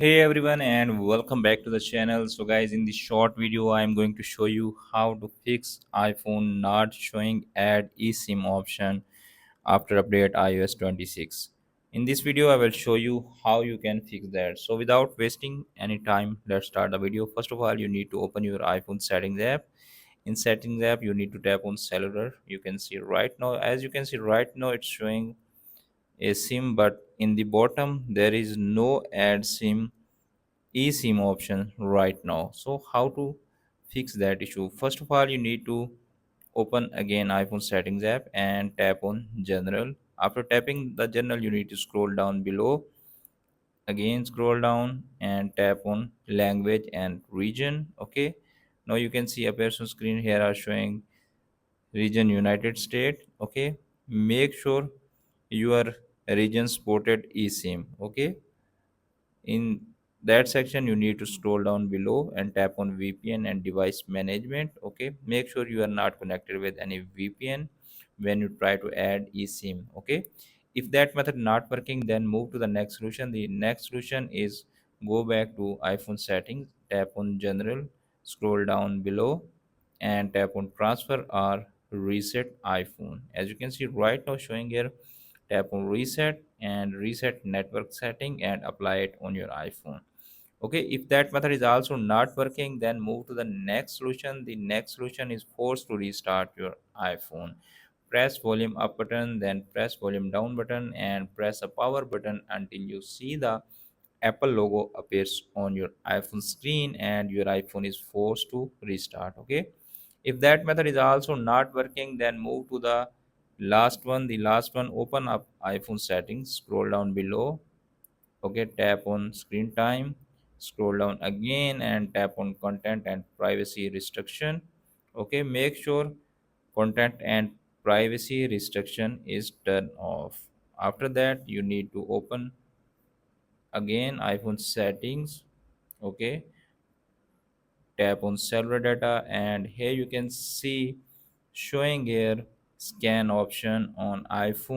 Hey everyone and welcome back to the channel. So guys, in this short video I am going to show you how to fix iPhone not showing add eSIM option after update iOS 26. In this video I will show you how you can fix that. So without wasting any time, let's start the video. First of all, you need to open your iPhone settings app. In settings app you need to tap on cellular. You can see right now, as you can see right now, it's showing a SIM, but in the bottom there is no add SIM eSIM option right now. So how to fix that issue? First of all, you need to open again iPhone settings app and tap on general. After tapping the general, you need to scroll down below. Again, scroll down and tap on language and region. Okay. Now you can see appears on screen here are showing region United States. Okay. Make sure your region supported eSIM. Okay. In that section you need to scroll down below and tap on VPN and device management. Okay, make sure you are not connected with any VPN when you try to add eSIM. Okay, if that method not working, then move to the next solution. The next solution is go back to iPhone settings, tap on general, scroll down below and tap on transfer or reset iPhone. As you can see right now showing here, tap on reset and reset network setting and apply it on your iPhone. Okay, if that method is also not working, then move to the next solution. The next solution is force to restart your iPhone. Press volume up button, then press volume down button and press a power button until you see the Apple logo appears on your iPhone screen and your iPhone is forced to restart. Okay, if that method is also not working, then move to the last one. The last one, open up iPhone settings, scroll down below. Okay, tap on screen time, scroll down again and tap on content and privacy restriction. Okay, make sure content and privacy restriction is turned off. After that you need to open again iPhone settings. Okay, tap on cellular data and here you can see showing here scan option on iPhone.